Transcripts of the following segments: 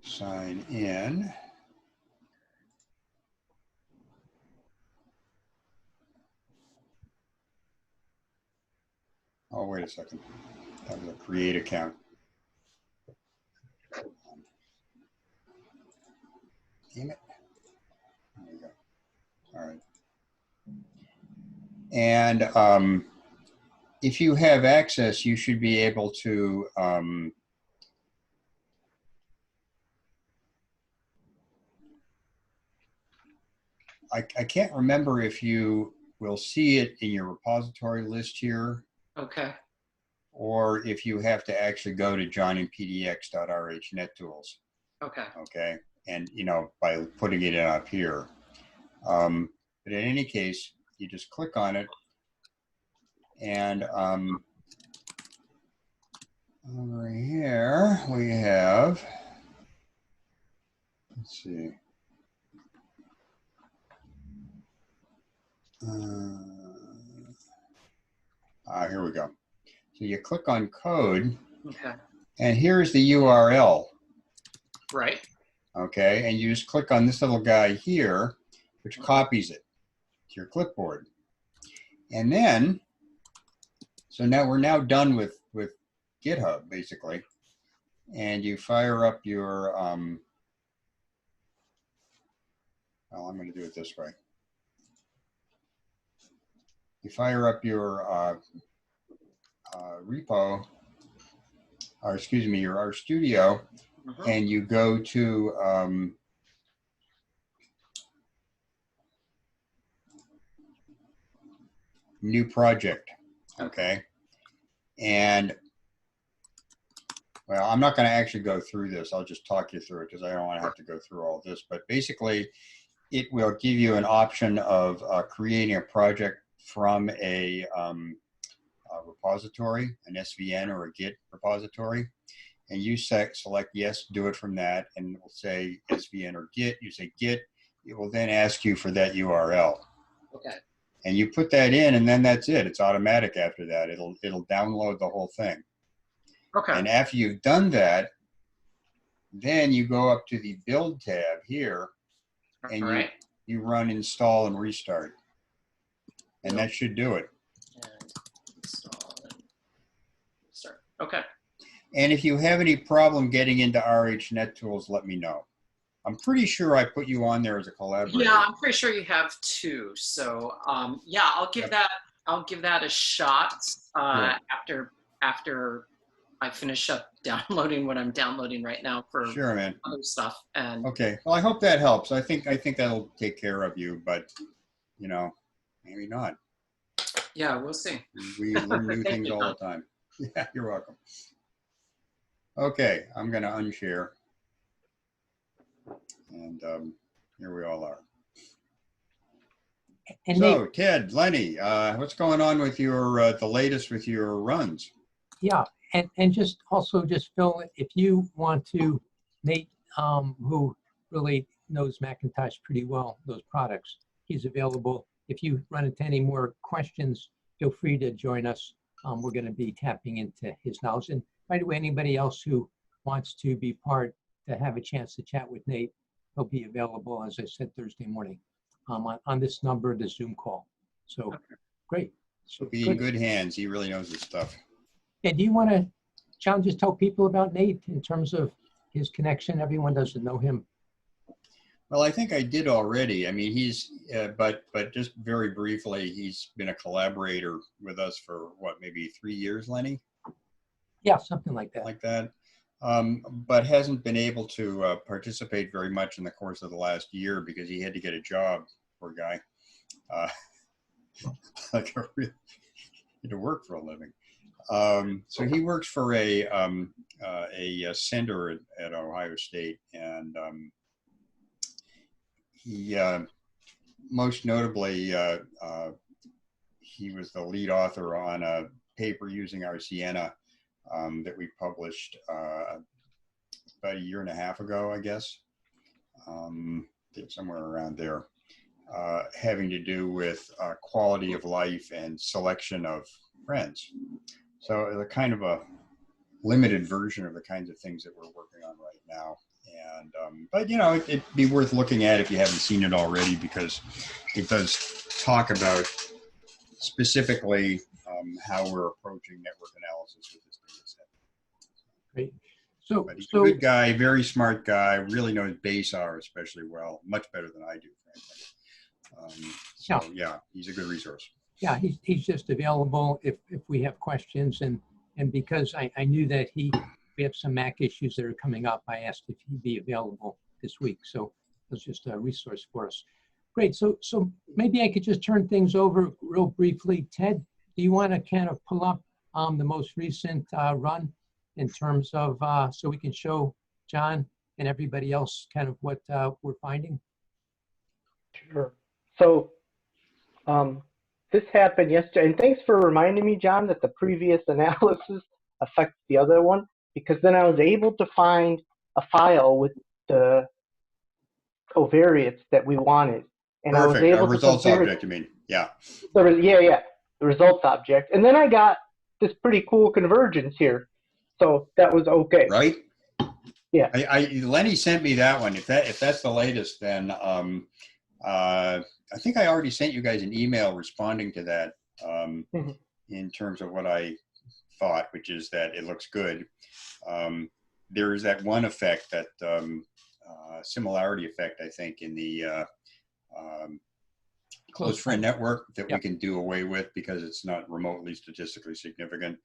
sign in. Oh, wait a second. That was a create account. Damn it. There we go. All right. And if you have access, you should be able to I can't remember if you will see it in your repository list here. Okay. Or if you have to actually go to johnandpdx.rhnetTools. Okay. Okay. And, you know, by putting it in up here. But in any case, you just click on it. And over here, we have, let's see. Here we go. So you click on code. Okay. And here's the URL. Right. Okay. And you just click on this little guy here, which copies it to your clipboard. And then, so now we're now done with GitHub, basically. And you fire up your, well, I'm going to do it this way. You fire up your repo, or excuse me, your RStudio, and you go to new project, okay? And, well, I'm not going to actually go through this. I'll just talk you through it because I don't want to have to go through all this. But basically, it will give you an option of creating a project from a repository, an SVN or a Git repository. And you select yes, do it from that. And it will say SVN or Git. You say Git. It will then ask you for that URL. Okay. And you put that in, and then that's it. It's automatic after that. It'll download the whole thing. Okay. And after you've done that, then you go up to the build tab here, and you run install and restart. And that should do it. And install and restart. Okay. And if you have any problem getting into RHNetTools, let me know. I'm pretty sure I put you on there as a collaborator. Yeah, I'm pretty sure you have too. So yeah, I'll give that a shot after I finish up downloading what I'm downloading right now for other stuff. And okay, well, I hope that helps. I think that'll take care of you, but you know, maybe not. Yeah, we'll see. We learn new things all the time. Yeah, you're welcome. Okay, I'm going to unshare. And here we all are. And so, Ted, Lenny, what's going on with your the latest with your runs? Yeah, and just also just Phil, if you want to, Nate, who really knows Macintosh pretty well, those products, he's available. If you run into any more questions, feel free to join us. We're going to be tapping into his knowledge. And by the way, anybody else who wants to be part to have a chance to chat with Nate, he'll be available, as I said, Thursday morning on this number, the Zoom call. So great. So be in good hands. He really knows his stuff. Yeah, do you want to, John, just tell people about Nate in terms of his connection? Everyone doesn't know him. Well, I think I did already. I mean, he's, but just very briefly, he's been a collaborator with us for what, maybe 3 years, Lenny? Yeah, something like that. Like that. But hasn't been able to participate very much in the course of the last year because he had to get a job, poor guy. Like he had to work for a living. So he works for a center at Ohio State, and he most notably he was the lead author on a paper using R-Siena that we published about 1.5 years ago, I guess, somewhere around there, having to do with quality of life and selection of friends. So it's a kind of a limited version of the kinds of things that we're working on right now. But you know, it'd be worth looking at if you haven't seen it already, because it does talk about specifically how we're approaching network analysis with this data set. Great. So, But he's a good guy, very smart guy, really knows base R especially well, much better than I do, frankly. Yeah, he's a good resource. Yeah, he's just available if we have questions, and because I knew that we have some Mac issues that are coming up, I asked if he'd be available this week. So it was just a resource for us. Great. So maybe I could just turn things over real briefly. Ted, do you want to kind of pull up the most recent run in terms of so we can show John and everybody else kind of what we're finding? Sure. So this happened yesterday, and thanks for reminding me, John, that the previous analysis affects the other one, because then I was able to find a file with the covariates that we wanted. And Perfect. I was able A results object, you mean? Yeah. Yeah, the results object. And then I got this pretty cool convergence here. So that was okay. Right? Yeah. Lenny sent me that one. If that's the latest, then I think I already sent you guys an email responding to that in terms of what I thought, which is that it looks good. There is that one effect, that similarity effect, I think, in the close friend network that we can do away with because it's not remotely statistically significant.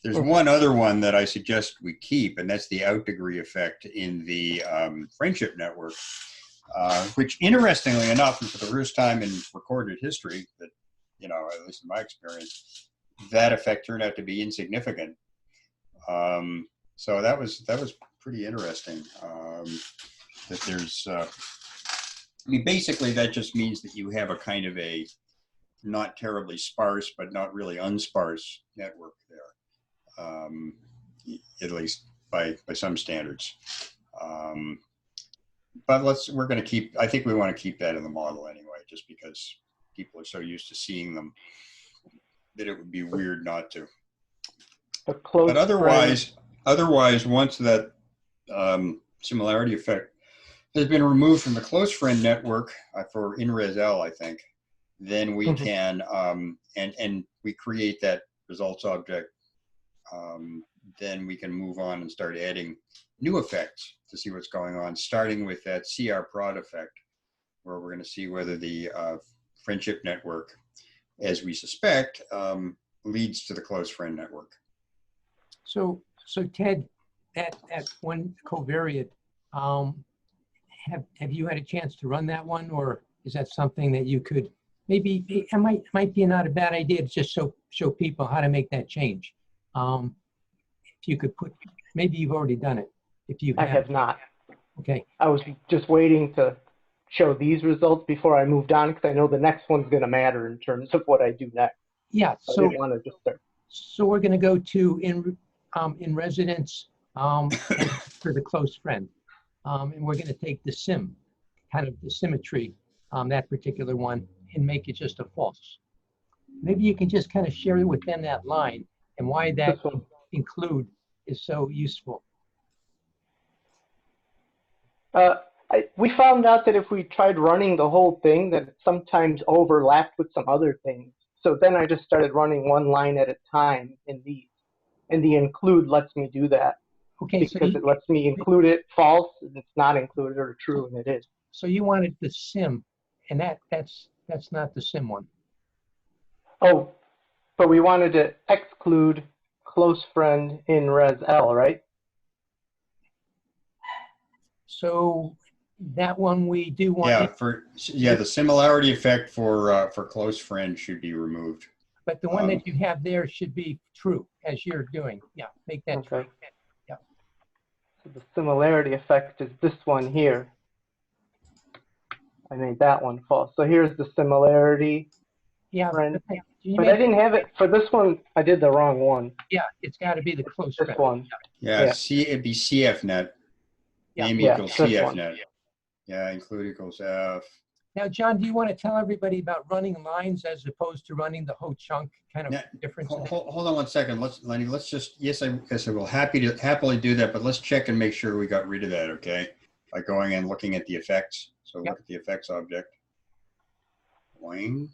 There's one other one that I suggest we keep, and that's the out degree effect in the friendship network, which, interestingly enough, and for the first time in recorded history, that, you know, at least in my experience, that effect turned out to be insignificant. So that was pretty interesting. That there's, I mean, basically that just means that you have a kind of a not terribly sparse, but not really unsparse network there, at least by some standards. But we're going to keep, I think we want to keep that in the model anyway, just because people are so used to seeing them that it would be weird not to. But otherwise, once that similarity effect has been removed from the close friend network for InResL, I think, then we can, and we create that results object, then we can move on and start adding new effects to see what's going on, starting with that CR prod effect, where we're going to see whether the friendship network, as we suspect, leads to the close friend network. So Ted, that one covariate, have you had a chance to run that one, or is that something that you could maybe? It might be not a bad idea to just show people how to make that change. If you could put, maybe you've already done it. If you I have not. Okay. I was just waiting to show these results before I moved on, because I know the next one's going to matter in terms of what I do next. Yeah. So I didn't want to just start. So we're going to go to in residence for the close friend, and we're going to take the kind of the symmetry, that particular one, and make it just a false. Maybe you can just kind of share with them that line and why that include is so useful. We found out that if we tried running the whole thing, that it sometimes overlapped with some other things. So then I just started running one line at a time in these. And the include lets me do that. Okay, because it lets me include it false, and it's not included, or true, and it is. So you wanted the sim, and that's not the sim one. Oh, but we wanted to exclude close friend in res L, right? So that one we do want. Yeah, the similarity effect for close friend should be removed. But the one that you have there should be true, as you're doing. Yeah, make that true. Yeah. So the similarity effect is this one here. I made that one false. So here's the similarity. Yeah, friend. But I didn't have it for this one. I did the wrong one. Yeah, it's got to be the close this friend. one. Yeah, it'd be cfNet. Name equals cfNet. Yeah, include equals F. Now, John, do you want to tell everybody about running lines as opposed to running the whole chunk kind of difference? Hold on one second. Lenny, let's just, yes, I will happily do that, but let's check and make sure we got rid of that, okay? by going and looking at the effects. So Yep. look at the effects object. Boing.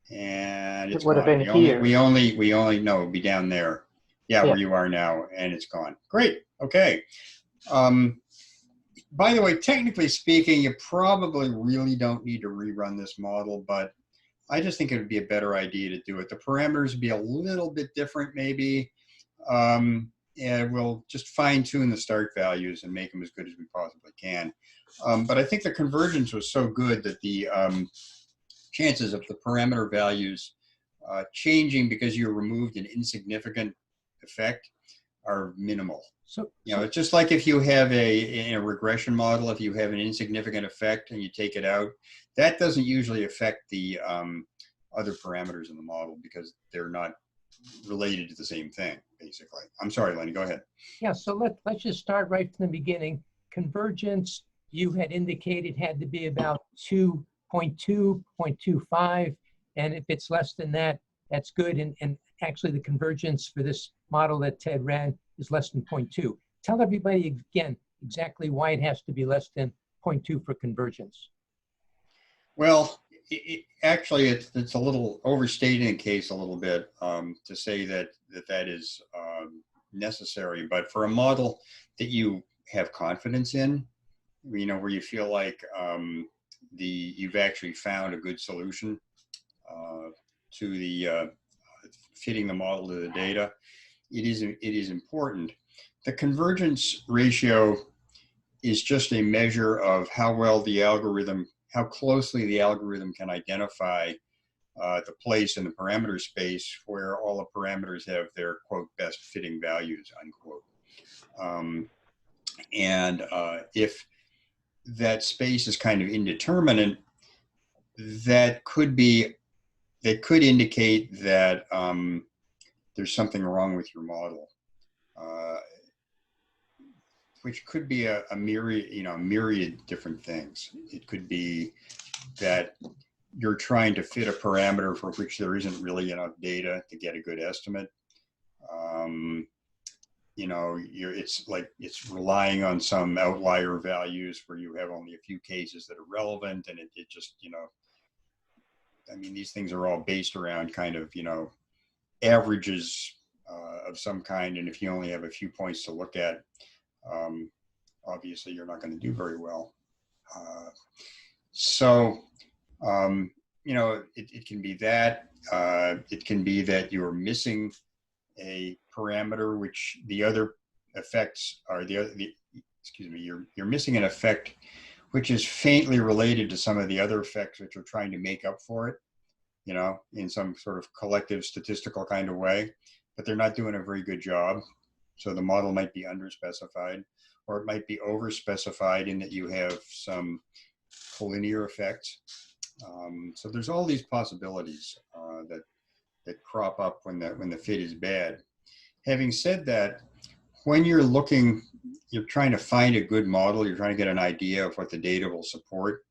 And it's It would have gone. been here. We only know it'd be down there. Yeah, Yeah. where you are now, and it's gone. Great. Okay. By the way, technically speaking, you probably really don't need to rerun this model, but I just think it would be a better idea to do it. The parameters would be a little bit different, maybe. And we'll just fine tune the start values and make them as good as we possibly can. But I think the convergence was so good that the chances of the parameter values changing because you removed an insignificant effect are minimal. So, You know, it's just like if you have in a regression model, if you have an insignificant effect and you take it out, that doesn't usually affect the other parameters in the model because they're not related to the same thing, basically. I'm sorry, Lenny, go ahead. yeah, so let's just start right from the beginning. Convergence, you had indicated had to be about 2.2, 0.25, and if it's less than that, that's good. And actually the convergence for this model that Ted ran is less than 0.2. Tell everybody again exactly why it has to be less than 0.2 for convergence. Well, actually, it's a little overstating the case a little bit to say that is necessary. But for a model that you have confidence in, you know, where you feel like you've actually found a good solution to the fitting the model to the data, it is important. The convergence ratio is just a measure of how well the algorithm, how closely the algorithm can identify the place in the parameter space where all the parameters have their, quote, best fitting values, unquote. If that space is kind of indeterminate, that could indicate that there's something wrong with your model. Which could be a myriad different things. It could be that you're trying to fit a parameter for which there isn't really enough data to get a good estimate. You know, it's relying on some outlier values where you have only a few cases that are relevant, and it just, you know, I mean, these things are all based around kind of, you know, averages of some kind, and if you only have a few points to look at, obviously you're not going to do very well. You know, it can be that. It can be that you're missing a parameter which the other effects are excuse me, you're missing an effect which is faintly related to some of the other effects which are trying to make up for it, you know, in some sort of collective statistical kind of way, but they're not doing a very good job. So the model might be underspecified, or it might be overspecified in that you have some collinear effects. So there's all these possibilities that crop up when the fit is bad. Having said that, when you're trying to find a good model, you're trying to get an idea of what the data will support,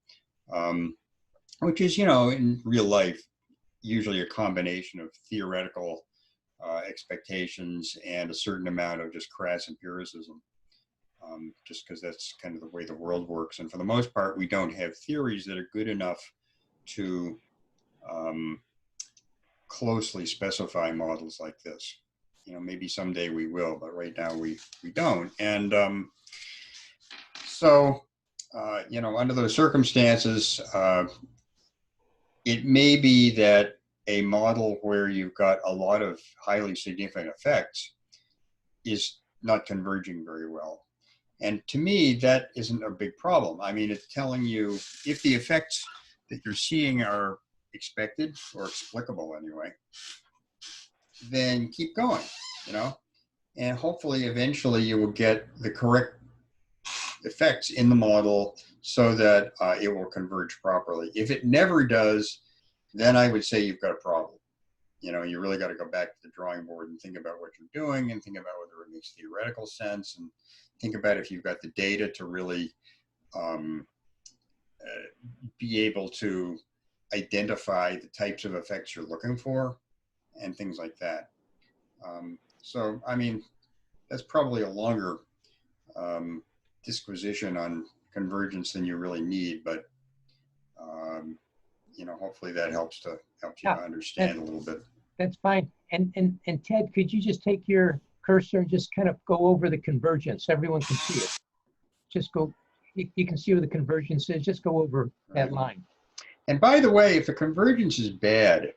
which is, you know, in real life, usually a combination of theoretical expectations and a certain amount of just crass empiricism, just because that's kind of the way the world works. And for the most part, we don't have theories that are good enough to closely specify models like this. You know, maybe someday we will, but right now we don't. And you know, under those circumstances, it may be that a model where you've got a lot of highly significant effects is not converging very well. And to me, that isn't a big problem. I mean, it's telling you if the effects that you're seeing are expected or explicable anyway, then keep going, you know, and hopefully eventually you will get the correct effects in the model so that it will converge properly. If it never does, then I would say you've got a problem. You know, you really got to go back to the drawing board and think about what you're doing and think about whether it makes theoretical sense and think about if you've got the data to really be able to identify the types of effects you're looking for and things like that. So, I mean, that's probably a longer disquisition on convergence than you really need, but you know, hopefully that helps you Yeah, understand a little bit. That's fine. And Ted, could you just take your cursor and just kind of go over the convergence? Everyone can see it. Just go, you can see where the convergence is. Just go over that line. And by the way, if the convergence is bad,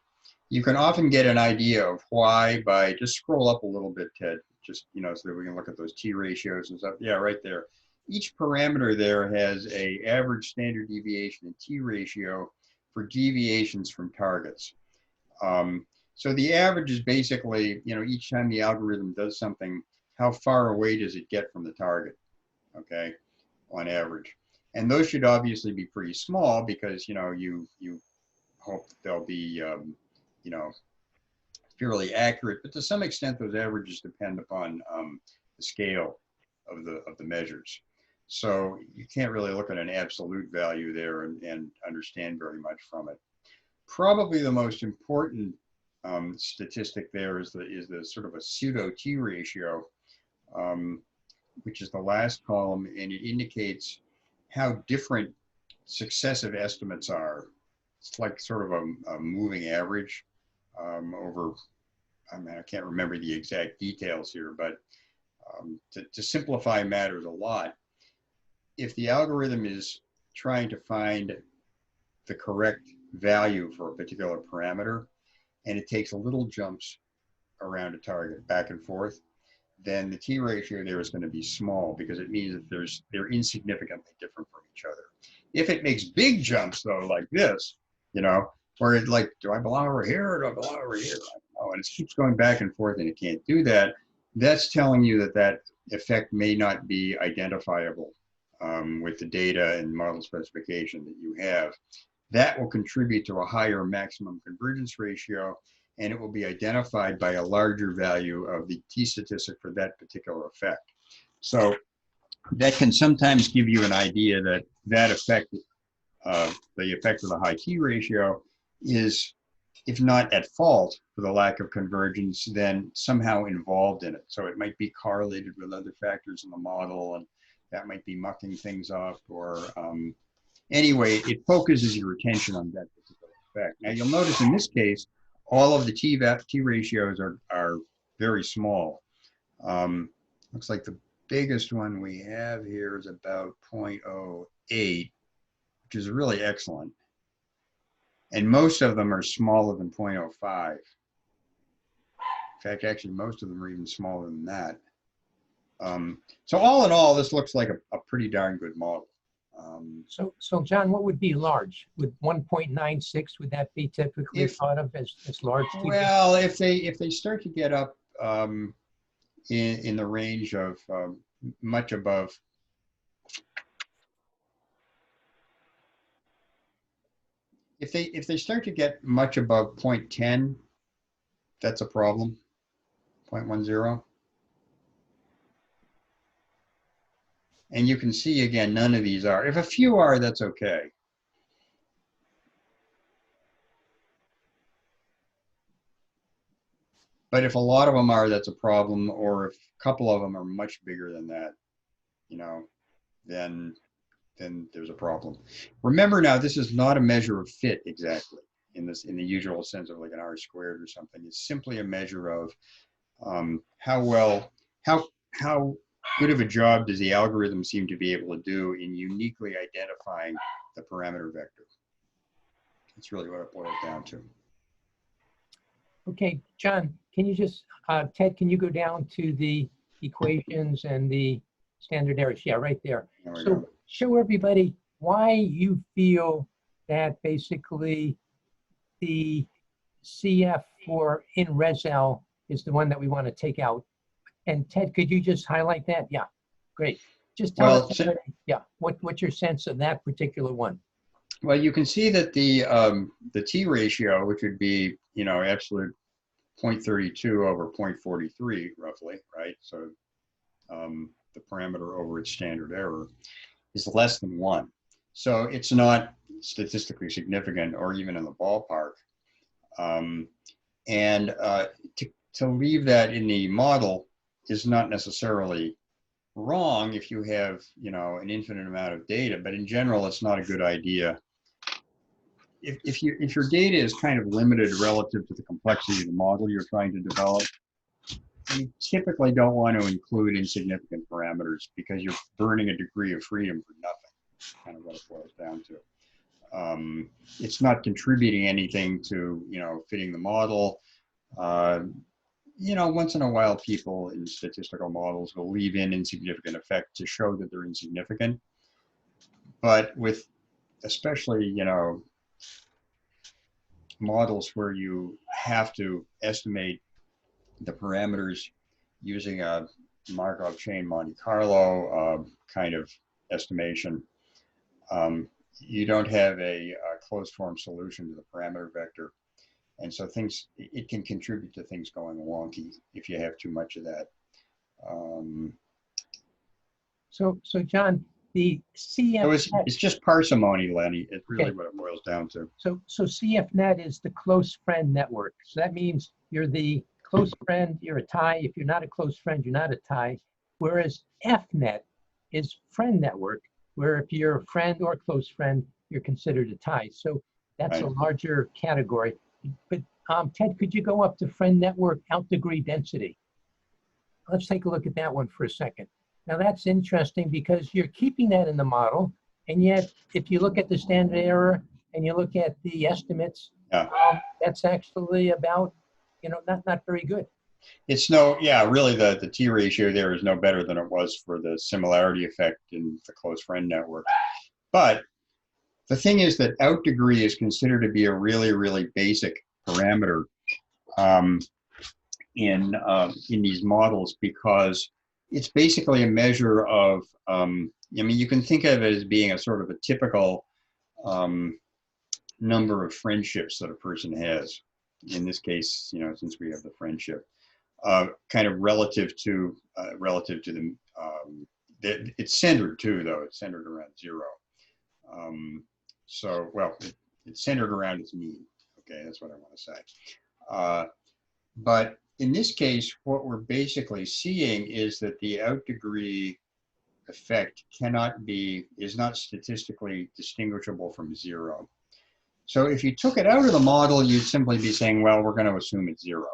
you can often get an idea of why by just scroll up a little bit, Ted, just, you know, so that we can look at those T ratios and stuff. Yeah, right there. Each parameter there has a average standard deviation and T ratio for deviations from targets. So the average is basically, you know, each time the algorithm does something, how far away does it get from the target, okay, on average. And those should obviously be pretty small because, you know, you hope that they'll be, you know, fairly accurate, but to some extent those averages depend upon the scale of the measures. So you can't really look at an absolute value there and understand very much from it. Probably the most important statistic there is the sort of a pseudo T ratio, which is the last column, and it indicates how different successive estimates are. It's like sort of a moving average over, I mean, I can't remember the exact details here, but to simplify matters a lot, if the algorithm is trying to find the correct value for a particular parameter, and it takes little jumps around a target back and forth, then the T ratio there is going to be small because it means that they're insignificantly different from each other. If it makes big jumps though, like this, you know, where it like, do I belong over here or do I belong over here? Oh, and it keeps going back and forth and it can't do that. That's telling you that that effect may not be identifiable with the data and model specification that you have. That will contribute to a higher maximum convergence ratio, and it will be identified by a larger value of the T statistic for that particular effect. So that can sometimes give you an idea that that effect, the effect of the high T ratio, is, if not at fault for the lack of convergence, then somehow involved in it. So it might be correlated with other factors in the model, and that might be mucking things up, or anyway, it focuses your attention on that particular effect. Now you'll notice in this case, all of the T ratios are very small. Looks like the biggest one we have here is about 0.08, which is really excellent. And most of them are smaller than 0.05. In fact, actually, most of them are even smaller than that. So all in all, this looks like a pretty darn good model. So John, what would be large? Would 1.96, would that be typically thought of as large? Well, if they start to get up in the range of much above, if they start to get much above 0.10, that's a problem. 0.10. And you can see, again, none of these are. If a few are, that's okay. But if a lot of them are, that's a problem. Or if a couple of them are much bigger than that, you know, then there's a problem. Remember now, this is not a measure of fit exactly in the usual sense of like an R squared or something. It's simply a measure of how good of a job does the algorithm seem to be able to do in uniquely identifying the parameter vector. That's really what it boils down to. Okay, John, can you just, Ted, can you go down to the equations and the standard errors? Yeah, right there. So show everybody why you feel that basically the CF for in ResL is the one that we want to take out. And Ted, could you just highlight that? Yeah, great. Just tell us, yeah, what's your sense of that particular one? Well, you can see that the T ratio, which would be, you know, absolute 0.32 over 0.43 roughly, right? So the parameter over its standard error is less than 1. So it's not statistically significant or even in the ballpark. To leave that in the model is not necessarily wrong if you have, you know, an infinite amount of data, but in general, it's not a good idea. If your data is kind of limited relative to the complexity of the model you're trying to develop, you typically don't want to include insignificant parameters because you're burning a degree of freedom for nothing, kind of what it boils down to. It's not contributing anything to, you know, fitting the model. You know, once in a while, people in statistical models will leave in insignificant effect to show that they're insignificant. But with especially, you know, models where you have to estimate the parameters using a Markov chain Monte Carlo kind of estimation, you don't have a closed form solution to the parameter vector. And so it can contribute to things going wonky if you have too much of that. So John, the cfNet. It's just parsimony, Lenny. It's really Okay. what it boils down to. So cfNet is the close friend network. So that means you're the close friend, you're a tie. If you're not a close friend, you're not a tie. Whereas fNet is friend network, where if you're a friend or a close friend, you're considered a tie. So that's Right. a larger category. But Ted, could you go up to friend network out degree density? Let's take a look at that one for a second. Now that's interesting because you're keeping that in the model, and yet if you look at the standard error and you look at the estimates, Yeah. That's actually about, you know, not very good. It's no, yeah, really the T ratio there is no better than it was for the similarity effect in the close friend network. But the thing is that out degree is considered to be a really, really basic parameter in these models because it's basically a measure of, I mean, you can think of it as being a sort of a typical number of friendships that a person has. In this case, you know, since we have the friendship, kind of relative to the, it's centered too, though. It's centered around 0. So, well, it's centered around its mean. Okay, that's what I want to say. But in this case, what we're basically seeing is that the out degree effect is not statistically distinguishable from 0. So if you took it out of the model, you'd simply be saying, well, we're going to assume it's 0.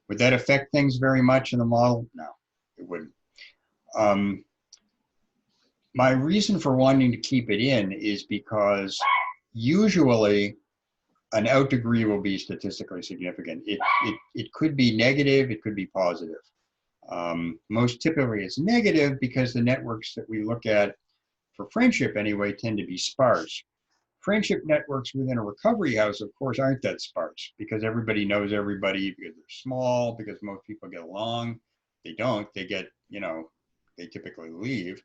Would that affect things very much in the model? No, it wouldn't. My reason for wanting to keep it in is because usually an out degree will be statistically significant. It could be negative, it could be positive. Most typically it's negative because the networks that we look at for friendship anyway tend to be sparse. Friendship networks within a recovery house, of course, aren't that sparse because everybody knows everybody because they're small, because most people get along. They don't, they get, you know, they typically leave.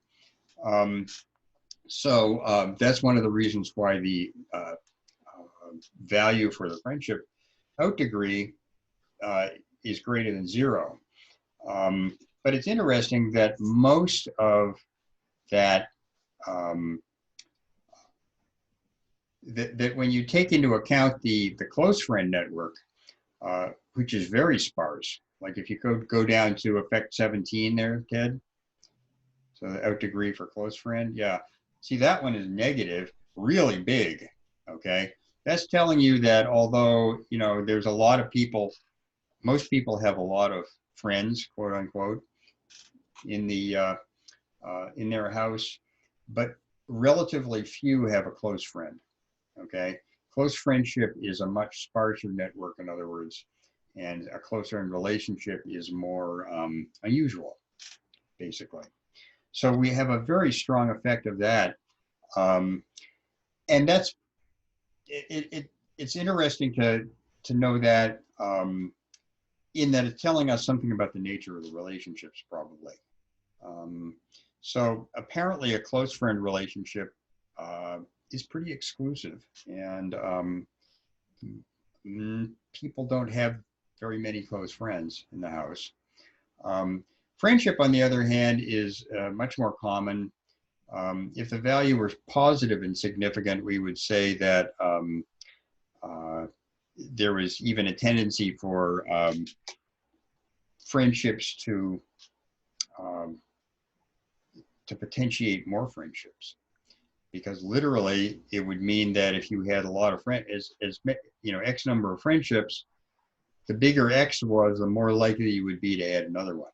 So that's one of the reasons why the value for the friendship out degree is greater than 0. But it's interesting that most of that, that when you take into account the close friend network, which is very sparse, like if you go down to effect 17 there, Ted, so the out degree for close friend, yeah. See, that one is negative, really big, okay? That's telling you that although, you know, there's a lot of people, most people have a lot of friends, quote unquote, in their house, but relatively few have a close friend, okay? Close friendship is a much sparser network, in other words, and a close friend relationship is more unusual, basically. So we have a very strong effect of that. And that's, it's interesting to know that in that it's telling us something about the nature of the relationships, probably. So apparently a close friend relationship is pretty exclusive, and people don't have very many close friends in the house. Friendship, on the other hand, is much more common. If the value were positive and significant, we would say that there is even a tendency for friendships to to potentiate more friendships. Because literally, it would mean that if you had a lot of friends, you know, X number of friendships, the bigger X was, the more likely you would be to add another one.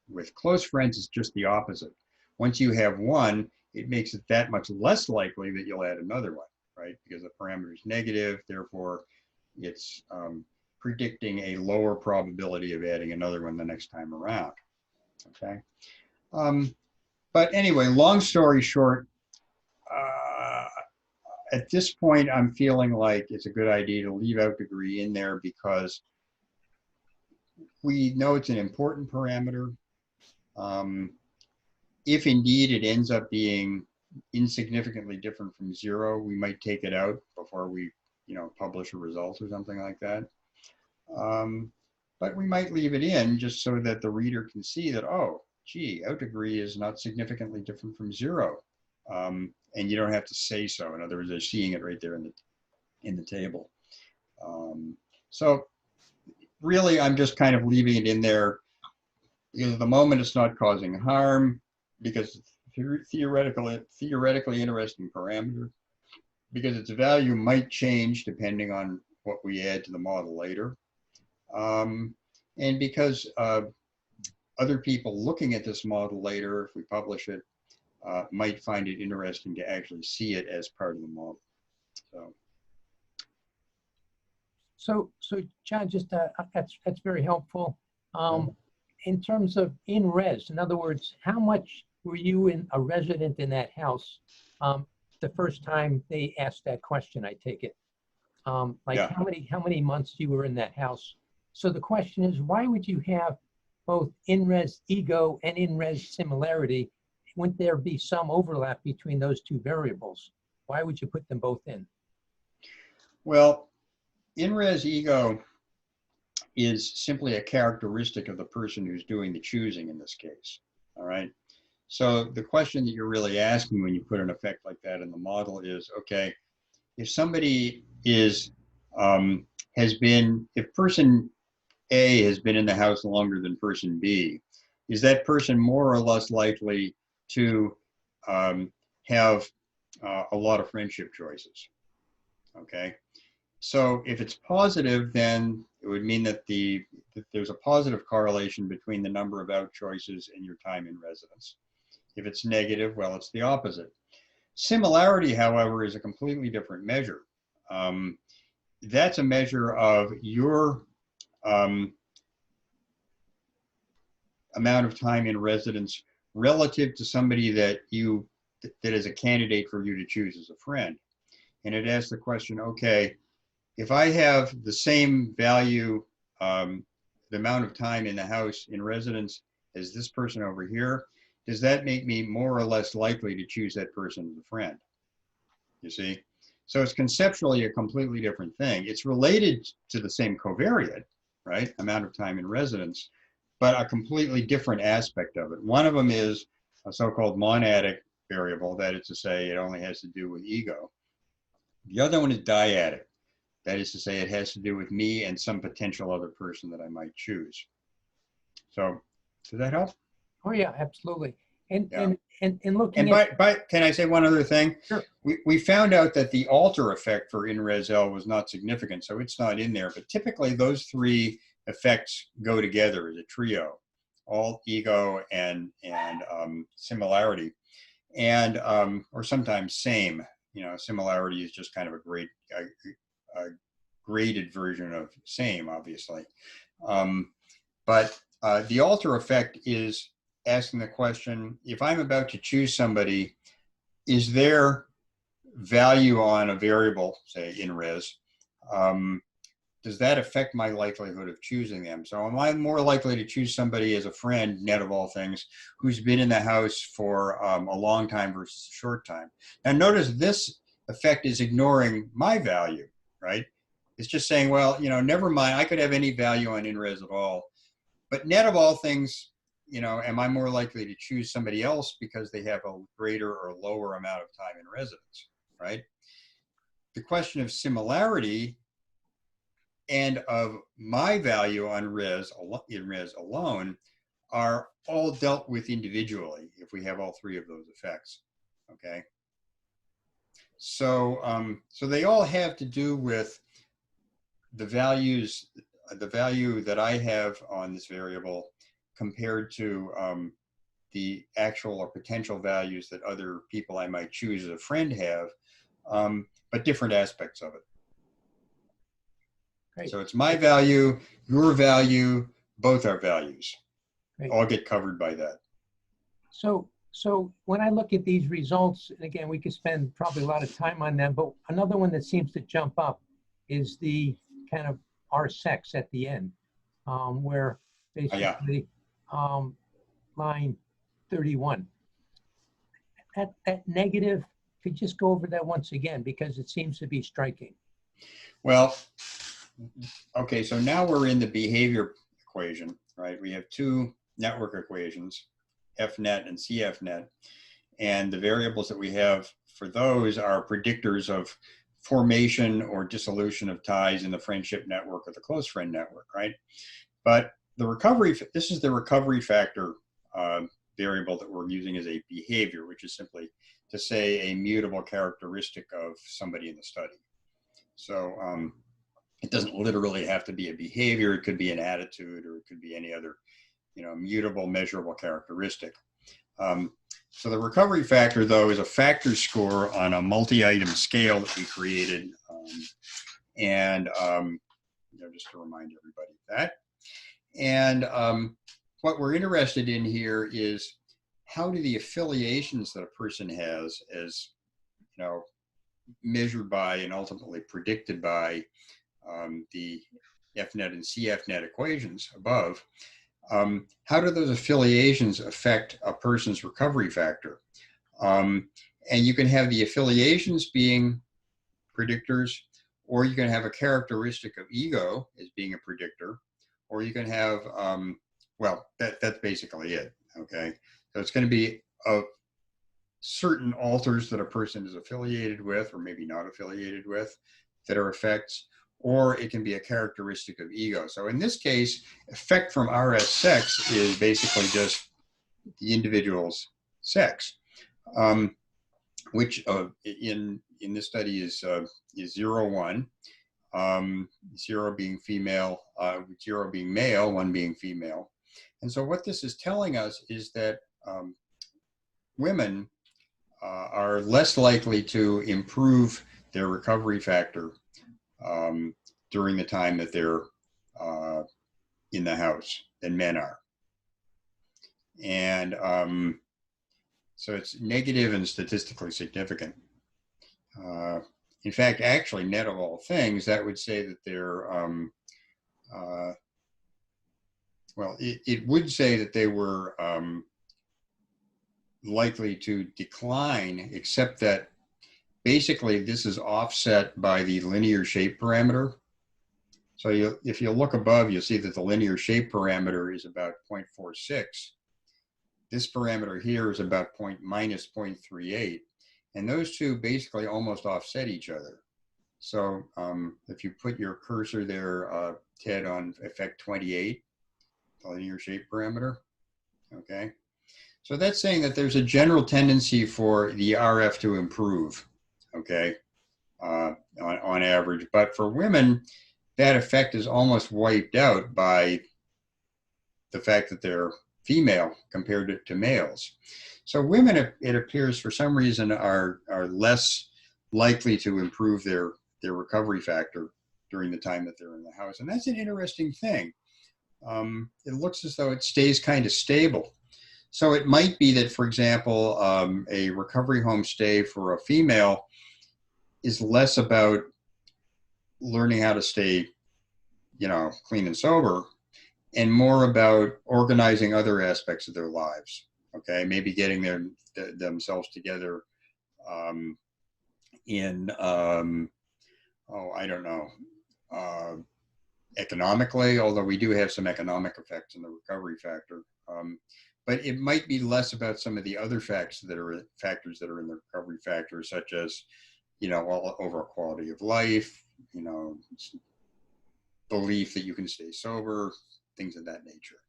With close friends, it's just the opposite. Once you have one, it makes it that much less likely that you'll add another one, right? Because the parameter is negative, therefore it's predicting a lower probability of adding another one the next time around, okay? But anyway, long story short, at this point, I'm feeling like it's a good idea to leave out degree in there because we know it's an important parameter. If indeed it ends up being insignificantly different from 0, we might take it out before we, you know, publish a result or something like that. But we might leave it in just so that the reader can see that, oh, gee, out degree is not significantly different from 0. And you don't have to say so. In other words, they're seeing it right there in the table. So really, I'm just kind of leaving it in there because at the moment it's not causing harm, because it's theoretically interesting parameter, because its value might change depending on what we add to the model later. And because other people looking at this model later, if we publish it, might find it interesting to actually see it as part of the model. So John, just that's very helpful. In terms of in res, in other words, how much were you a resident in that house the first time they asked that question? I take it. Like Yeah. how many months you were in that house? So the question is, why would you have both in res ego and in res similarity? Wouldn't there be some overlap between those two variables? Why would you put them both in? Well, in res ego is simply a characteristic of the person who's doing the choosing in this case, all right? So the question that you're really asking when you put an effect like that in the model is, okay, if somebody is, if person A has been in the house longer than person B, is that person more or less likely to have a lot of friendship choices, okay? So if it's positive, then it would mean that there's a positive correlation between the number of out choices and your time in residence. If it's negative, well, it's the opposite. Similarity, however, is a completely different measure. That's a measure of your amount of time in residence relative to somebody that is a candidate for you to choose as a friend. And it asks the question, okay, if I have the same value, the amount of time in the house in residence as this person over here, does that make me more or less likely to choose that person as a friend? You see? So it's conceptually a completely different thing. It's related to the same covariate, right? Amount of time in residence, but a completely different aspect of it. One of them is a so-called monadic variable, that is to say, it only has to do with ego. The other one is dyadic. That is to say, it has to do with me and some potential other person that I might choose. So, does that help? Oh yeah, absolutely. And Yeah. and looking But can I say one other thing? Sure. We found out that the alter effect for in res L was not significant, so it's not in there. But typically, those three effects go together as a trio: alt, ego, and similarity, and or sometimes same. You know, similarity is just kind of a graded version of same, obviously. But the alter effect is asking the question, if I'm about to choose somebody, is their value on a variable, say in res, does that affect my likelihood of choosing them? So am I more likely to choose somebody as a friend, net of all things, who's been in the house for a long time versus a short time? Now notice this effect is ignoring my value, right? It's just saying, well, you know, never mind, I could have any value on in res at all. But net of all things, you know, am I more likely to choose somebody else because they have a greater or lower amount of time in residence, right? The question of similarity and of my value on in res alone are all dealt with individually if we have all three of those effects, okay? So, so they all have to do with the values, the value that I have on this variable compared to the actual or potential values that other people I might choose as a friend have, but different aspects of it. Great. So it's my value, your value, both are values. Great. All get covered by that. So when I look at these results, and again, we could spend probably a lot of time on them, but another one that seems to jump up is the kind of R-sex at the end, where basically line 31. That negative, could you just go over that once again, because it seems to be striking. Well, okay, so now we're in the behavior equation, right? We have two network equations, fNet and cfNet, and the variables that we have for those are predictors of formation or dissolution of ties in the friendship network or the close friend network, right? But the recovery, this is the recovery factor variable that we're using as a behavior, which is simply to say a mutable characteristic of somebody in the study. So it doesn't literally have to be a behavior. It could be an attitude, or it could be any other, mutable, measurable characteristic. So the recovery factor, though, is a factor score on a multi-item scale that we created. Just to remind everybody of that. And what we're interested in here is how do the affiliations that a person has, as measured by and ultimately predicted by the fNet and cfNet equations above, how do those affiliations affect a person's recovery factor? And you can have the affiliations being predictors, or you can have a characteristic of ego as being a predictor, or you can have, that's basically it, okay? So it's going to be of certain alters that a person is affiliated with, or maybe not affiliated with, that are effects, or it can be a characteristic of ego. So in this case, effect from RS-sex is basically just the individual's sex, which in this study is 0, 1, 0 being female, 0 being male, 1 being female. And so what this is telling us is that women are less likely to improve their recovery factor during the time that they're in the house than men are. And so it's negative and statistically significant. In fact, actually, net of all things, that would say that they're, it would say that they were likely to decline, except that basically this is offset by the linear shape parameter. So if you look above, you'll see that the linear shape parameter is about 0.46. This parameter here is about minus 0.38. And those two basically almost offset each other. So if you put your cursor there, Ted, on effect 28, the linear shape parameter, okay? So that's saying that there's a general tendency for the RF to improve, okay, on average. But for women, that effect is almost wiped out by the fact that they're female compared to males. So women, it appears, for some reason, are less likely to improve their recovery factor during the time that they're in the house. And that's an interesting thing. It looks as though it stays kind of stable. So it might be that, for example, a recovery home stay for a female is less about learning how to stay, clean and sober, and more about organizing other aspects of their lives. Okay, maybe getting themselves together in, I don't know, economically, although we do have some economic effects in the recovery factor. But it might be less about some of the other factors that are in the recovery factor, such as, overall quality of life, belief that you can stay sober, things of that nature.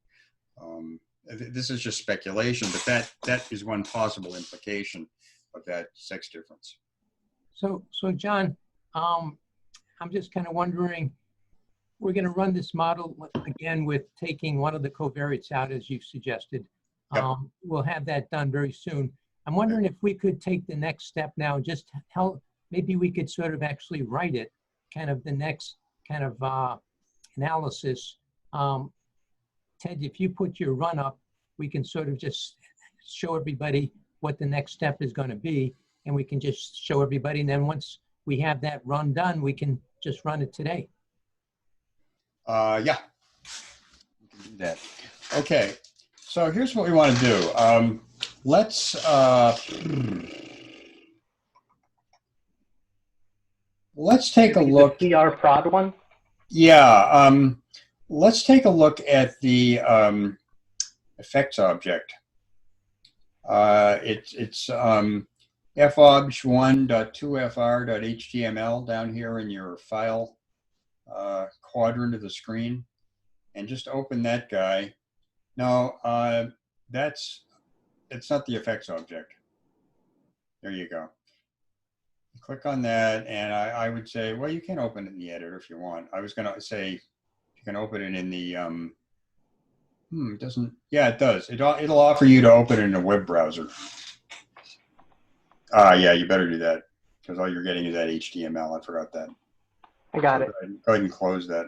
this is just speculation, but that is one possible implication of that sex difference. So John, I'm just kind of wondering, we're going to run this model again with taking one of the covariates out, as you suggested. Yep. We'll have that done very soon. I'm wondering if we could take the next step now and just help, maybe we could sort of actually write it, kind of the next kind of analysis. Ted, if you put your run up, we can sort of just show everybody what the next step is going to be, and we can just show everybody. And then once we have that run done, we can just run it today. Yeah, we can do that. Okay, so here's what we want to do. Let's take a look. The PR prod one? Yeah, let's take a look at the effects object. It's fobj1.2fr.html down here in your file quadrant of the screen, and just open that guy. No, it's not the effects object. There you go. Click on that, and I would say, well, you can open it in the editor if you want. I was going to say you can open it in the it doesn't. Yeah, it does. It'll offer you to open it in a web browser. Yeah, you better do that, because all you're getting is that HTML. I forgot that. I got it. Go ahead and close that.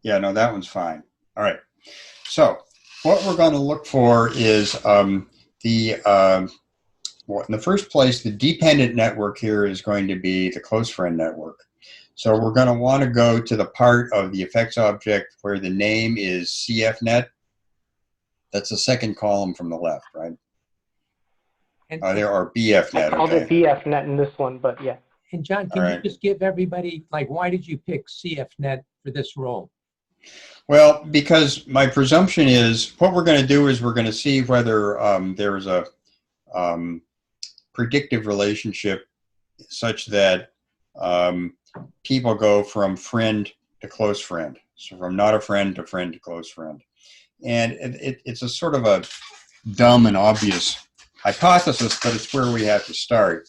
Yeah, no, that one's fine. All right. So what we're going to look for is well, in the first place, the dependent network here is going to be the close friend network. So we're going to want to go to the part of the effects object where the name is cfNet. That's the second column from the left, right? And There are BFNet. I called it BFNet in this one, but yeah. And John, can you just give everybody, like, why did you pick cfNet for this role? Well, because my presumption is what we're going to do is we're going to see whether there's a predictive relationship such that people go from friend to close friend. So from not a friend to close friend. And it's a sort of a dumb and obvious hypothesis, but it's where we have to start.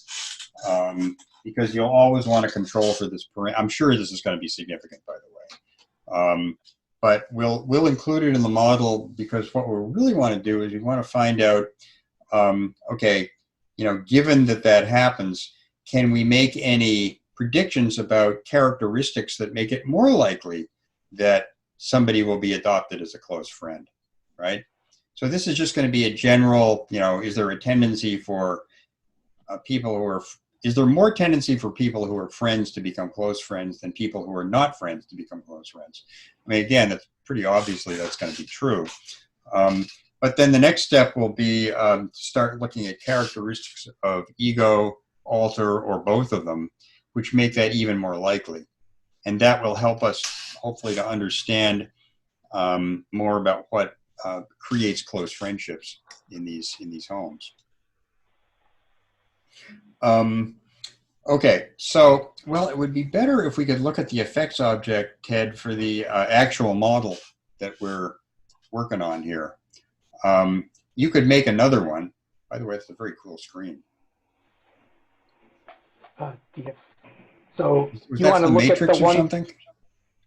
Because you'll always want to control for this. I'm sure this is going to be significant, by the way. But we'll include it in the model, because what we really want to do is we want to find out, okay, given that happens, can we make any predictions about characteristics that make it more likely that somebody will be adopted as a close friend, right? So this is just going to be a general, is there a tendency for people who are, is there more tendency for people who are friends to become close friends than people who are not friends to become close friends? I mean, again, that's pretty obviously that's going to be true. But then the next step will be to start looking at characteristics of ego, alter, or both of them, which make that even more likely. And that will help us, hopefully, to understand more about what creates close friendships in these homes. Okay, so, well, it would be better if we could look at the effects object, Ted, for the actual model that we're working on here. You could make another one. By the way, it's a very cool screen. Yeah. So Was you that want to the look Matrix at the or one? something?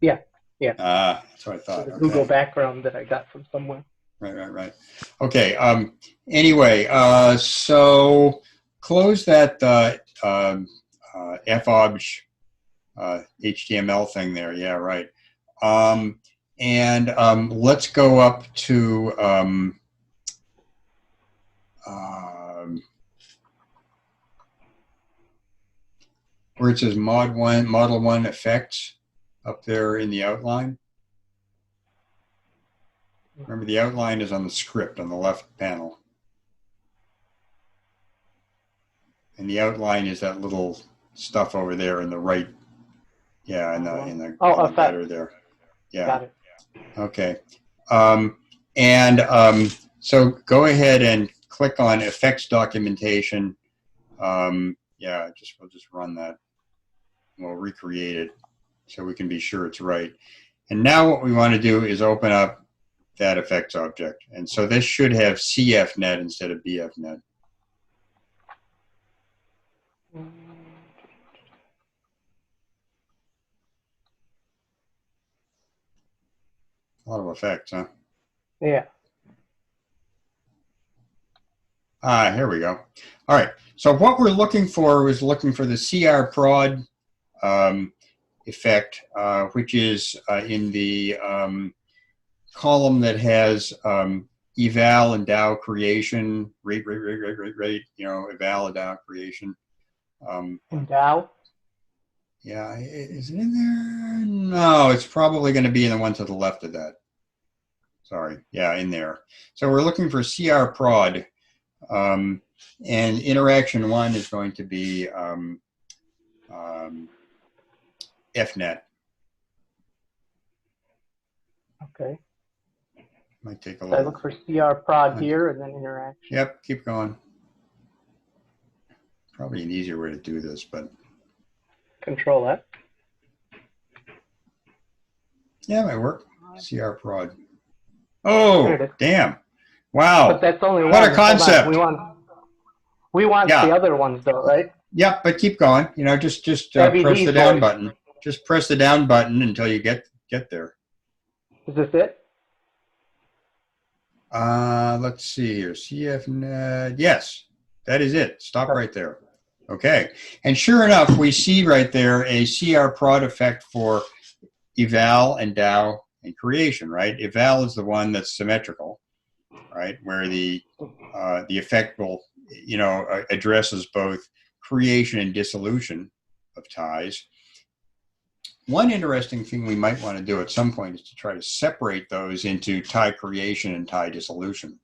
Yeah. That's what I thought. The Okay. Google background that I got from somewhere. Right. Okay. Anyway, so close that fobj HTML thing there. Yeah, right. And let's go up to where it says Model 1 effects up there in the outline. Remember, the outline is on the script on the left panel. And the outline is that little stuff over there in the right. Yeah, in the gutter there. Yeah. Got it. Okay. So go ahead and click on effects documentation. We'll just run that. We'll recreate it so we can be sure it's right. And now what we want to do is open up that effects object. And so this should have cfNet instead of bfNet. A lot of effects, huh? Yeah. Ah, here we go. All right. So what we're looking for is looking for the CR prod effect, which is in the column that has eval and DAO creation, rate, you know, eval and DAO creation. And DAO? Yeah, is it in there? No, it's probably going to be in the one to the left of that. Sorry. Yeah, in there. So we're looking for CR prod. And interaction 1 is going to be fNet. Okay. Might take a So I little. look for CR prod here and then interaction. Yep, keep going. Probably an easier way to do this, but. Control F. Yeah, it might work. CR prod. Oh, damn. Wow. But that's only one. What a concept. We want Yeah. the other ones though, right? Yep, but keep going. You know, just press the down button. Just press the down button until you get there. Is this it? Let's see here. cfNet. Yes, that is it. Stop right there. Okay. And sure enough, we see right there a CR prod effect for eval and DAO and creation, right? Eval is the one that's symmetrical, right? Where the effect will, you know, addresses both creation and dissolution of ties. One interesting thing we might want to do at some point is to try to separate those into tie creation and tie dissolution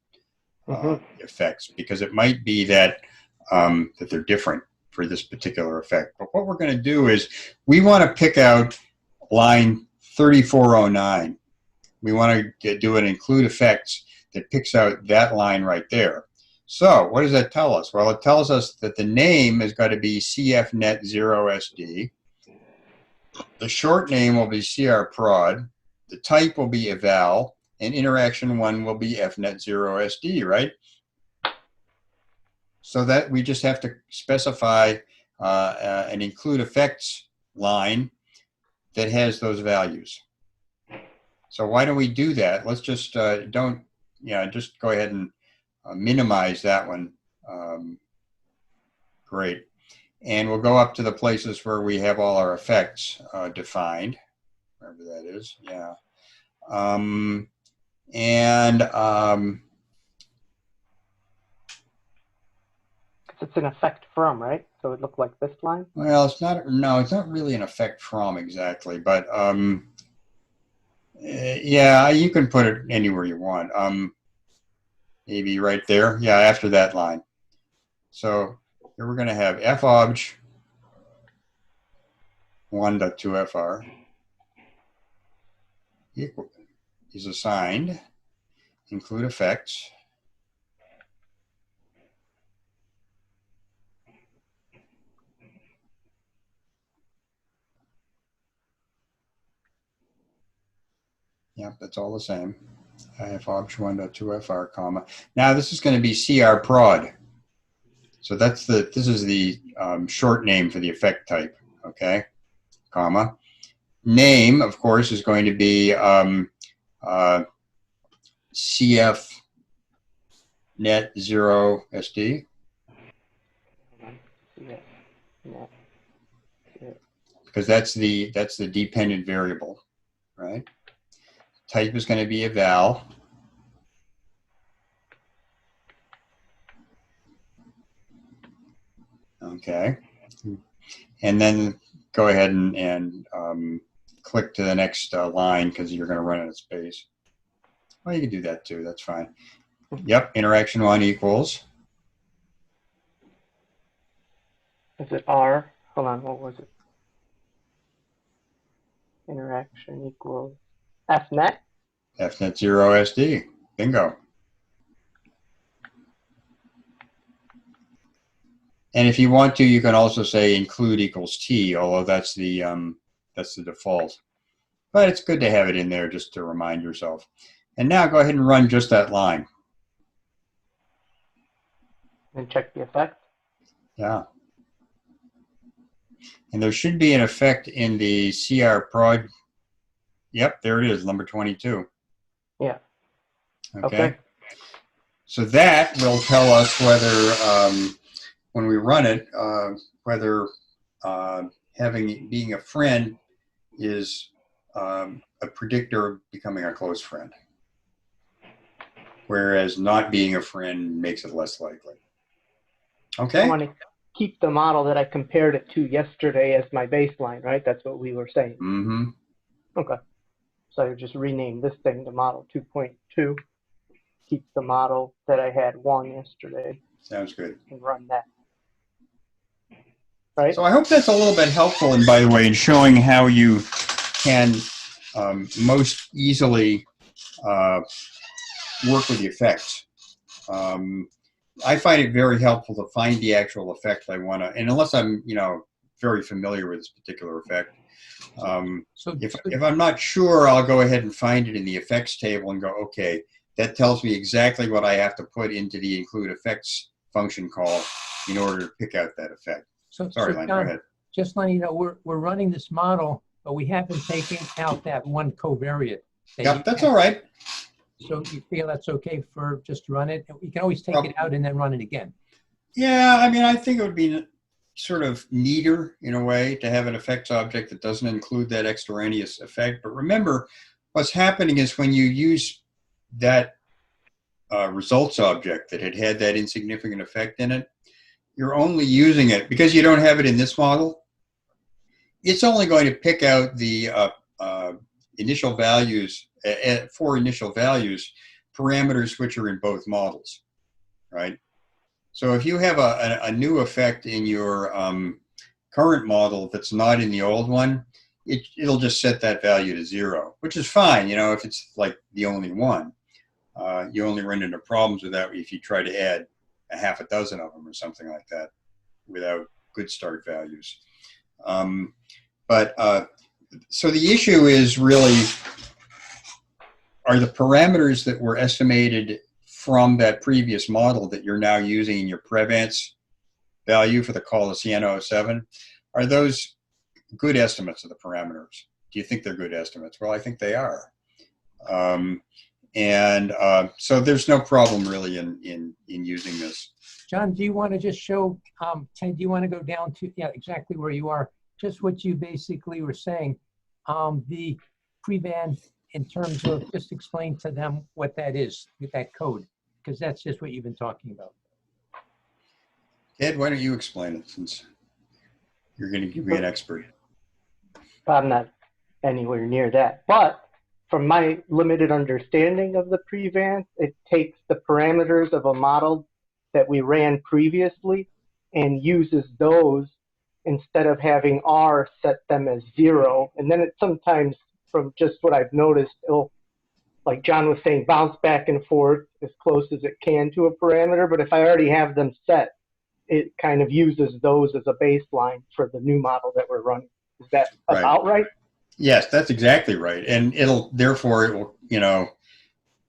effects, because it might be that that they're different for this particular effect. But what we're going to do is we want to pick out line 3409. We want to do an include effects that picks out that line right there. So what does that tell us? Well, it tells us that the name has got to be cfNet 0SD. The short name will be CR prod. The type will be eval, and interaction 1 will be fNet 0SD, right? So that we just have to specify an include effects line that has those values. So why don't we do that? Let's just just go ahead and minimize that one. Great. And we'll go up to the places where we have all our effects defined, wherever that is. Yeah. It's an effect from, right? So it looked like this line? Well, it's not, no, it's not really an effect from exactly, but yeah, you can put it anywhere you want. Maybe right there. Yeah, after that line. So here we're going to have fobj 1.2fr equal is assigned include effects Yep, that's all the same. fobj 1.2fr comma. Now this is going to be CR prod. So this is the short name for the effect type, okay, comma. Name, of course, is going to be cfNet 0SD. Because that's the dependent variable, right? Type is going to be eval. Okay, and then go ahead and click to the next line because you're going to run out of space. Well, you can do that too. That's fine. Yep, interaction 1 equals. Is it R? Hold on, what was it? Interaction equals fNet? fNet 0SD. Bingo. And if you want to, you can also say include equals T, although that's the default. But it's good to have it in there just to remind yourself. And now go ahead and run just that line. And check the effect. Yeah. And there should be an effect in the CR prod. Yep, there it is, number 22. Yeah. Okay. So that will tell us whether, when we run it, whether being a friend is a predictor of becoming a close friend, whereas not being a friend makes it less likely. Okay. I want to keep the model that I compared it to yesterday as my baseline, right? That's what we were saying. Mm-hmm. Okay. So I just rename this thing to model 2.2. Keep the model that I had 1 yesterday. Sounds good. And run that. Right? So I hope that's a little bit helpful, and by the way, in showing how you can most easily work with the effects. I find it very helpful to find the actual effect I want to, and unless I'm, very familiar with this particular effect, if I'm not sure, I'll go ahead and find it in the effects table and go, okay, that tells me exactly what I have to put into the include effects function call in order to pick out that effect. Sorry, Len, go ahead. Just letting you know, we're running this model, but we haven't taken out that one covariate. Yep, that's all right. So you feel that's okay for just to run it? You can always take it out and then run it again. Yeah, I mean, I think it would be sort of neater in a way to have an effects object that doesn't include that extraneous effect. But remember, what's happening is when you use that results object that had that insignificant effect in it, you're only using it because you don't have it in this model. It's only going to pick out the initial values, for initial values, parameters which are in both models, right? So if you have a new effect in your current model that's not in the old one, it'll just set that value to 0, which is fine, if it's like the only one. You only run into problems with that if you try to add a half a dozen of them or something like that without good start values. So the issue is really, are the parameters that were estimated from that previous model that you're now using in your prevance value for the call of Siena 07, are those good estimates of the parameters? Do you think they're good estimates? Well, I think they are. So there's no problem really in using this. John, do you want to just show, Ted, do you want to go down to, exactly where you are, just what you basically were saying, the prevan in terms of, just explain to them what that is, with that code, because that's just what you've been talking about. Ted, why don't you explain it since you're going to be an expert? I'm not anywhere near that, but from my limited understanding of the prevance, it takes the parameters of a model that we ran previously and uses those instead of having R set them as 0. And then it sometimes, from just what I've noticed, it'll, like John was saying, bounce back and forth as close as it can to a parameter. But if I already have them set, it kind of uses those as a baseline for the new model that we're running. Is that about right? Yes, that's exactly right. And therefore it will,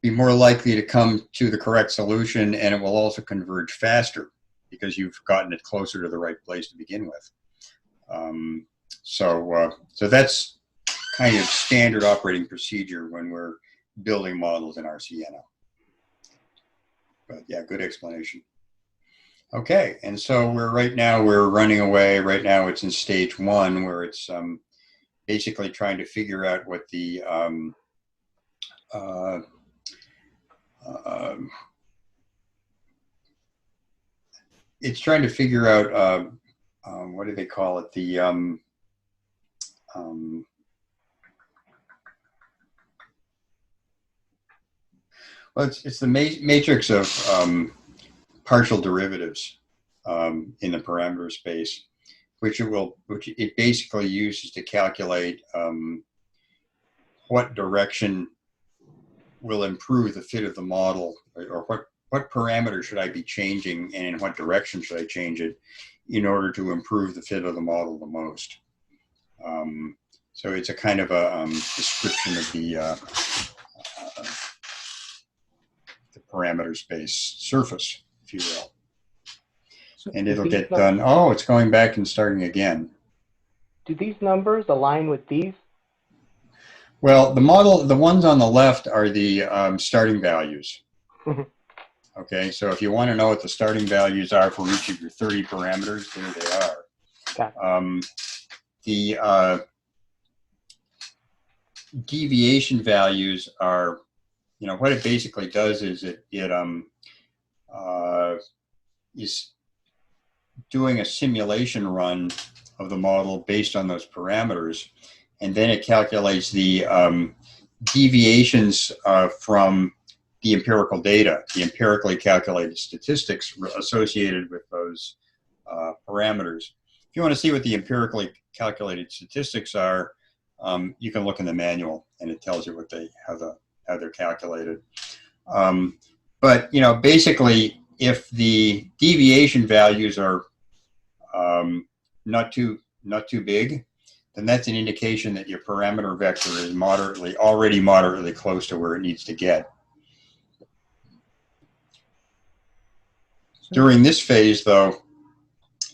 be more likely to come to the correct solution, and it will also converge faster because you've gotten it closer to the right place to begin with. So that's kind of standard operating procedure when we're building models in R-Siena. But yeah, good explanation. Okay, and so we're running away. Right now it's in stage 1 where it's basically trying to figure out what the it's trying to figure out what do they call it? The well, it's the matrix of partial derivatives in the parameter space, which it basically uses to calculate what direction will improve the fit of the model, or what parameter should I be changing and in what direction should I change it in order to improve the fit of the model the most. So it's a kind of a description of parameter space surface, if you will. So, And it'll get done. Oh, it's going back and starting again. Do these numbers align with these? Well, the ones on the left are the starting values. Okay, so if you want to know what the starting values are for each of your 30 parameters, there they are. Okay. The deviation values are, what it basically does is it is doing a simulation run of the model based on those parameters, and then it calculates the deviations from the empirical data, the empirically calculated statistics associated with those parameters. If you want to see what the empirically calculated statistics are, you can look in the manual, and it tells you what how they're calculated. But basically, if the deviation values are not too big, then that's an indication that your parameter vector is already moderately close to where it needs to get. During this phase, though,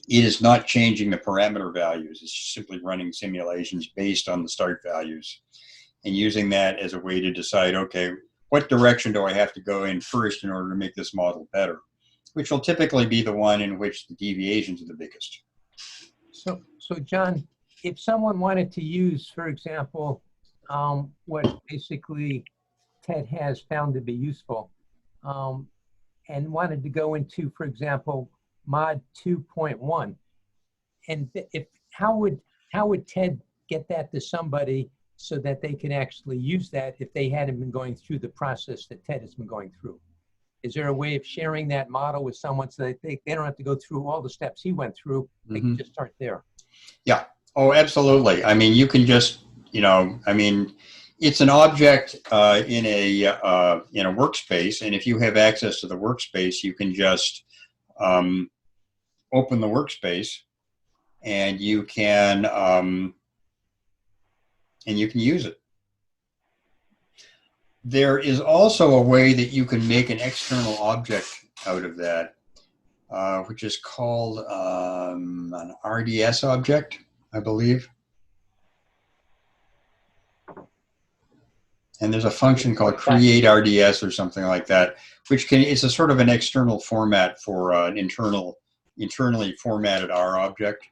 it is not changing the parameter values. It's simply running simulations based on the start values and using that as a way to decide, okay, what direction do I have to go in first in order to make this model better, which will typically be the one in which the deviations are the biggest. So John, if someone wanted to use, for example, what basically TED has found to be useful, and wanted to go into, for example, mod 2.1, and how would TED get that to somebody so that they can actually use that if they hadn't been going through the process that TED has been going through? Is there a way of sharing that model with someone so that they don't have to go through all the steps he went through? They can just start there. Yeah. Oh, absolutely. I mean, you can just, it's an object in a workspace, and if you have access to the workspace, you can just open the workspace, and you can use it. There is also a way that you can make an external object out of that, which is called an RDS object, I believe. And there's a function called create RDS or something like that, which it's a sort of an external format for an internally formatted R object.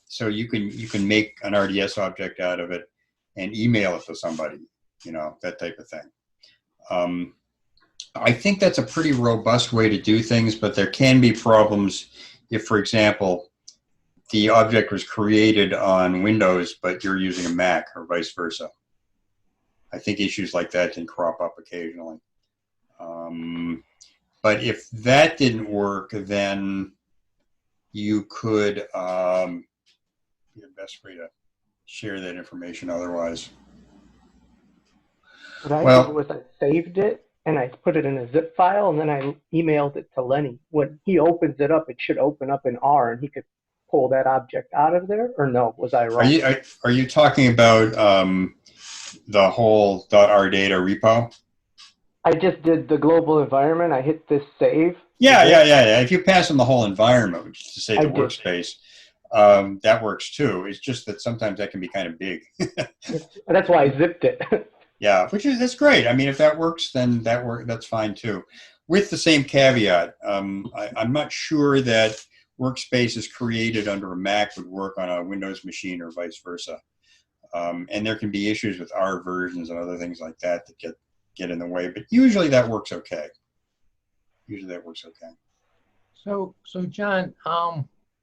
So you can make an RDS object out of it and email it to somebody, that type of thing. I think that's a pretty robust way to do things, but there can be problems if, for example, the object was created on Windows, but you're using a Mac or vice versa. I think issues like that can crop up occasionally. But if that didn't work, then you could, the best way to share that information otherwise. What I did was I saved it and I put it in a zip file, and then I emailed it to Lenny. When he opens it up, it should open up in R, and he could pull that object out of there. Or no, was I wrong? Are you talking about the whole .rdata repo? I just did the global environment. I hit this save. Yeah. If you pass them the whole environment, which is to say the workspace, that works too. It's just that sometimes that can be kind of big. That's why I zipped it. Yeah, that's great. I mean, if that works, then that's fine too. With the same caveat, I'm not sure that workspaces created under a Mac would work on a Windows machine or vice versa. And there can be issues with R versions and other things like that get in the way. But usually that works okay. So John,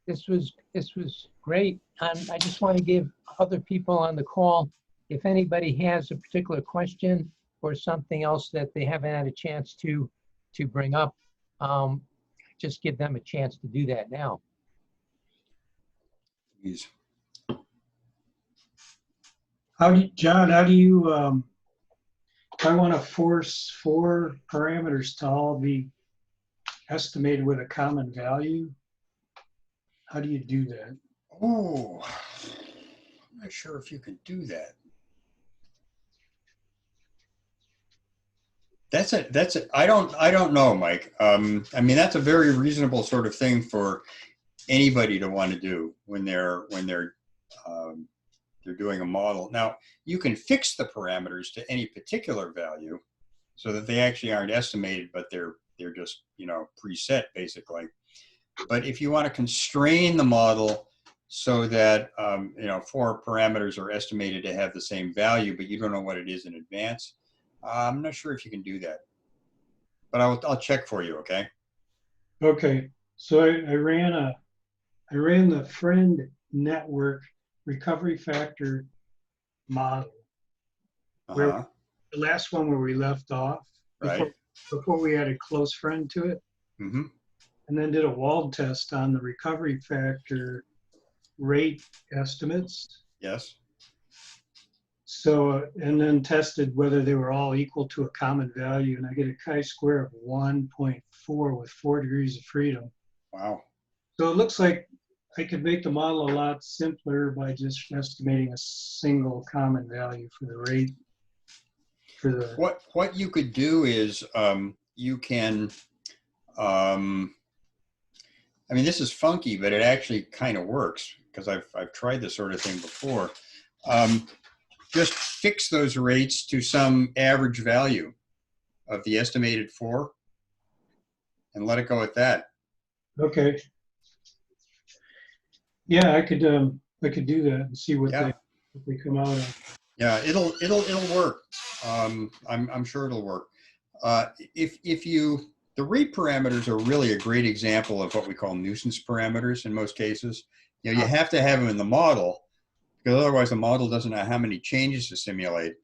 this was great. I just want to give other people on the call, if anybody has a particular question or something else that they haven't had a chance to bring up, just give them a chance to do that now. Please. John, how do you, if I want to force 4 parameters to all be estimated with a common value, how do you do that? Oh, I'm not sure if you can do that. That's it. That's it. I don't know, Mike. I mean, that's a very reasonable sort of thing for anybody to want to do when they're doing a model. Now, you can fix the parameters to any particular value so that they actually aren't estimated, but they're just, you know, preset basically. But if you want to constrain the model so that, you know, 4 parameters are estimated to have the same value, but you don't know what it is in advance, I'm not sure if you can do that. But I'll check for you, okay? Okay, so I ran the friend network recovery factor model, where Uh-huh. the last one where we left off, Right. before we added close friend to it, Mm-hmm. and then did a wald test on the recovery factor rate estimates. Yes. So, and then tested whether they were all equal to a common value, and I get a chi-square of 1.4 with 4 degrees of freedom. Wow. So it looks like I could make the model a lot simpler by just estimating a single common value for the rate. For the What you could do is you can, I mean, this is funky, but it actually kind of works because I've tried this sort of thing before. Just fix those rates to some average value of the estimated 4 and let it go at that. Okay. Yeah, I could do that and see what Yeah. they come out of. Yeah, it'll work. I'm sure it'll work. The rate parameters are really a great example of what we call nuisance parameters in most cases. You know, you have to have them in the model because otherwise the model doesn't know how many changes to simulate.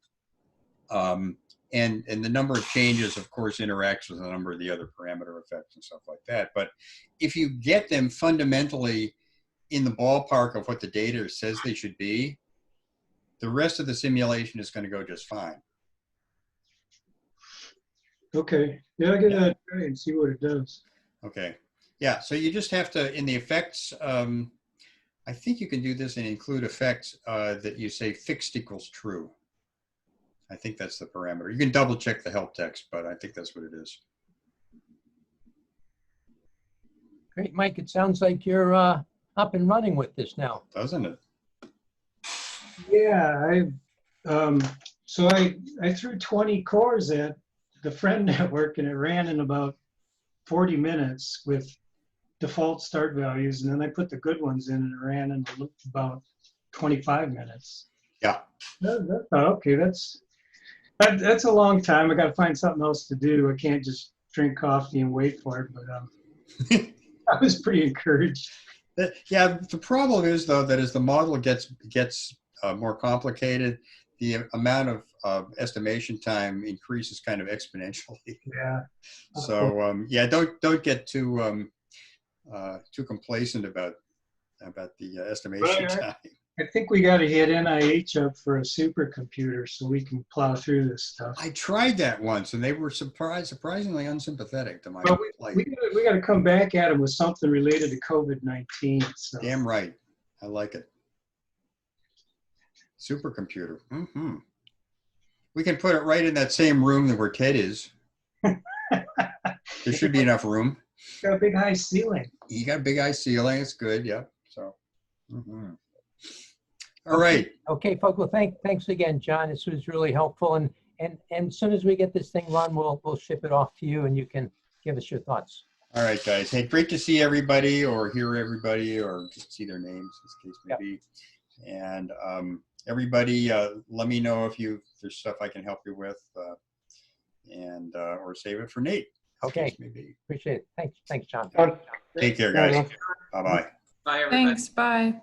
And the number of changes, of course, interacts with a number of the other parameter effects and stuff like that. But if you get them fundamentally in the ballpark of what the data says they should be, the rest of the simulation is going to go just fine. Okay. Yeah, I'll give that a try and see what it does. Okay. Yeah. So you just have to, in the effects, I think you can do this and include effects that you say fixed equals true. I think that's the parameter. You can double check the help text, but I think that's what it is. Great, Mike. It sounds like you're up and running with this now. Doesn't it? Yeah, so I threw 20 cores at the friend network and it ran in about 40 minutes with default start values, and then I put the good ones in and it ran in about 25 minutes. Yeah. Okay, that's a long time. I got to find something else to do. I can't just drink coffee and wait for it, but I was pretty encouraged. Yeah, the problem is though that as the model gets more complicated, the amount of estimation time increases kind of exponentially. Yeah. So yeah, don't get too complacent about the estimation time. I think we got to hit NIH up for a supercomputer so we can plow through this stuff. I tried that once, and they were surprisingly unsympathetic to my plight. We got to come back at them with something related to COVID-19. So. Damn right, I like it. Supercomputer. Mm-hmm. We can put it right in that same room where Ted is. There should be enough room. Got a big high ceiling. You got a big high ceiling. It's good. Yeah. So. Mm-hmm. All right. Okay, folks. Well, thanks again, John. This was really helpful. And as soon as we get this thing run, we'll ship it off to you, and you can give us your thoughts. All right, guys. Hey, great to see everybody, or hear everybody, or just see their names, as the case may be. And everybody, let me know if there's stuff I can help you with, and or save it for Nate. Okay. Maybe. Appreciate it. Thanks, John. Take care, guys. Bye-bye. Bye, everybody. Thanks. Bye.